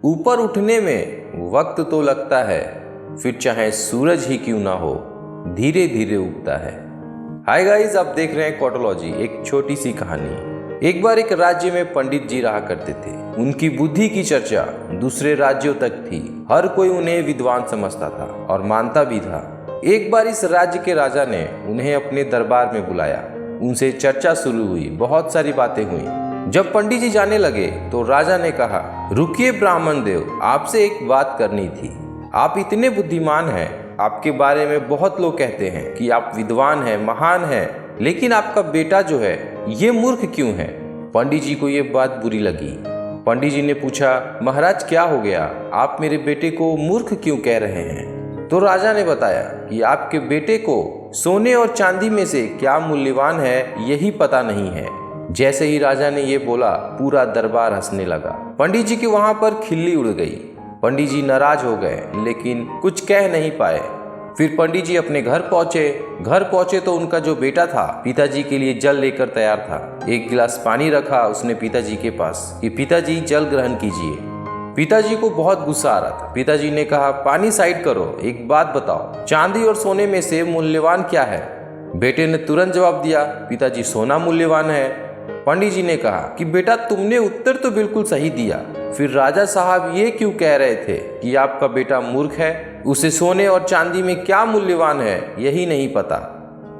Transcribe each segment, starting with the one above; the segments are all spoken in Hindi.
ऊपर उठने में वक्त तो लगता है, फिर चाहे सूरज ही क्यों ना हो, धीरे धीरे उगता है। हाय गाइस, आप देख रहे हैं क्वाटोलॉजी, एक छोटी सी कहानी। एक बार एक राज्य में पंडित जी रहा करते थे। उनकी बुद्धि की चर्चा दूसरे राज्यों तक थी। हर कोई उन्हें विद्वान समझता था और मानता भी था। एक बार इस राज्य के राजा ने उन्हें अपने दरबार में बुलाया। उनसे चर्चा शुरू हुई, बहुत सारी बातें हुई। जब पंडित जी जाने लगे तो राजा ने कहा, रुकिए ब्राह्मण देव, आपसे एक बात करनी थी। आप इतने बुद्धिमान हैं, आपके बारे में बहुत लोग कहते हैं कि आप विद्वान हैं, महान हैं, लेकिन आपका बेटा जो है ये मूर्ख क्यों है? पंडित जी को ये बात बुरी लगी। पंडित जी ने पूछा, महाराज क्या हो गया? आप मेरे बेटे को मूर्ख क्यों कह रहे हैं? तो राजा ने बताया कि आपके बेटे को सोने और चांदी में से क्या मूल्यवान है यही पता नहीं है। जैसे ही राजा ने ये बोला, पूरा दरबार हंसने लगा। पंडित जी की वहां पर खिल्ली उड़ गई। पंडित जी नाराज हो गए, लेकिन कुछ कह नहीं पाए। फिर पंडित जी अपने घर पहुंचे तो उनका जो बेटा था पिताजी के लिए जल लेकर तैयार था। एक गिलास पानी रखा उसने पिताजी के पास कि पिताजी जल ग्रहण कीजिए। पिताजी को बहुत गुस्सा आ रहा था। पिताजी ने कहा, पानी साइड करो, एक बात बताओ, चांदी और सोने में से मूल्यवान क्या है? बेटे ने तुरंत जवाब दिया, पिताजी सोना मूल्यवान है। पंडित जी ने कहा कि बेटा तुमने उत्तर तो बिल्कुल सही दिया, फिर राजा साहब ये क्यों कह रहे थे कि आपका बेटा मूर्ख है? उसे सोने और चांदी में क्या मूल्यवान है यही नहीं पता।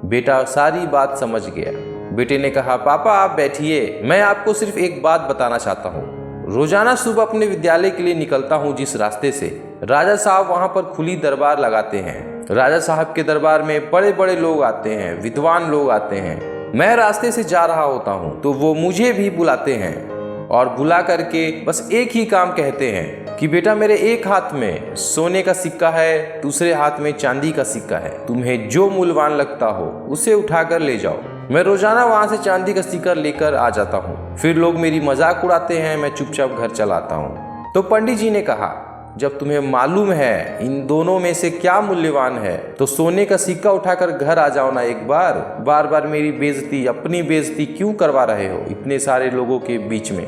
बेटा सारी बात समझ गया। बेटे ने कहा, पापा आप बैठिए, मैं आपको सिर्फ एक बात बताना चाहता हूँ। रोजाना सुबह अपने विद्यालय के लिए निकलता हूँ जिस रास्ते से, राजा साहब वहाँ पर खुली दरबार लगाते हैं। राजा साहब के दरबार में बड़े बड़े लोग आते हैं, विद्वान लोग आते हैं। मैं रास्ते से जा रहा होता हूँ तो वो मुझे भी बुलाते हैं और बुला करके बस एक ही काम कहते हैं कि बेटा मेरे एक हाथ में सोने का सिक्का है, दूसरे हाथ में चांदी का सिक्का है, तुम्हें जो मूल्यवान लगता हो उसे उठाकर ले जाओ। मैं रोजाना वहां से चांदी का सिक्का लेकर आ जाता हूँ। फिर लोग मेरी मजाक उड़ाते हैं, मैं चुपचाप घर चला आता हूँ। तो पंडित जी ने कहा, जब तुम्हें मालूम है इन दोनों में से क्या मूल्यवान है तो सोने का सिक्का उठाकर घर आ जाओ ना एक बार। बार बार मेरी बेइज्जती, अपनी बेइज्जती क्यों करवा रहे हो इतने सारे लोगों के बीच में?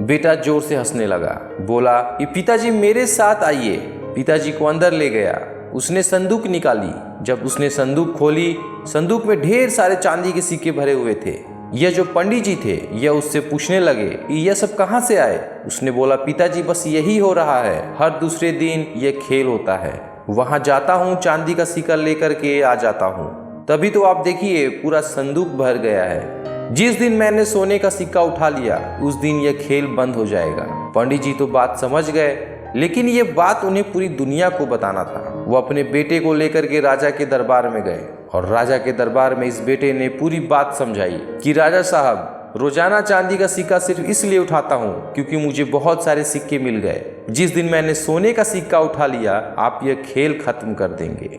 बेटा जोर से हंसने लगा, बोला कि पिताजी मेरे साथ आइए। पिताजी को अंदर ले गया। उसने संदूक निकाली। जब उसने संदूक खोली, संदूक में ढेर सारे चांदी के सिक्के भरे हुए थे। यह जो पंडित जी थे यह उससे पूछने लगे कि यह सब कहाँ से आए? उसने बोला, पिताजी बस यही हो रहा है, हर दूसरे दिन यह खेल होता है। वहां जाता हूँ, चांदी का सिक्का लेकर के आ जाता हूँ, तभी तो आप देखिए पूरा संदूक भर गया है। जिस दिन मैंने सोने का सिक्का उठा लिया उस दिन यह खेल बंद हो जाएगा। पंडित जी तो बात समझ गए, लेकिन ये बात उन्हें पूरी दुनिया को बताना था। वो अपने बेटे को लेकर के राजा के दरबार में गए और राजा के दरबार में इस बेटे ने पूरी बात समझाई कि राजा साहब, रोजाना चांदी का सिक्का सिर्फ इसलिए उठाता हूँ क्योंकि मुझे बहुत सारे सिक्के मिल गए। जिस दिन मैंने सोने का सिक्का उठा लिया आप यह खेल खत्म कर देंगे।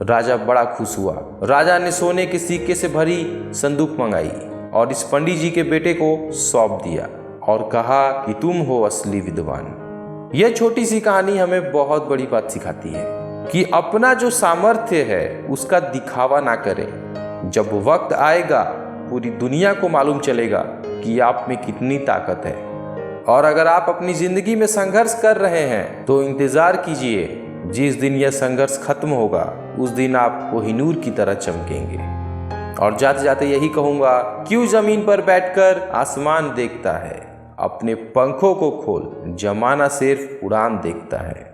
राजा बड़ा खुश हुआ। राजा ने सोने के सिक्के से भरी संदूक मंगाई और इस पंडित जी के बेटे को सौंप दिया और कहा कि तुम हो असली विद्वान। यह छोटी सी कहानी हमें बहुत बड़ी बात सिखाती है कि अपना जो सामर्थ्य है उसका दिखावा ना करें। जब वक्त आएगा पूरी दुनिया को मालूम चलेगा कि आप में कितनी ताकत है। और अगर आप अपनी जिंदगी में संघर्ष कर रहे हैं तो इंतजार कीजिए, जिस दिन यह संघर्ष खत्म होगा उस दिन आप कोहिनूर की तरह चमकेंगे। और जाते जाते यही कहूंगा, क्यों जमीन पर बैठकर आसमान देखता है, अपने पंखों को खोल, जमाना सिर्फ उड़ान देखता है।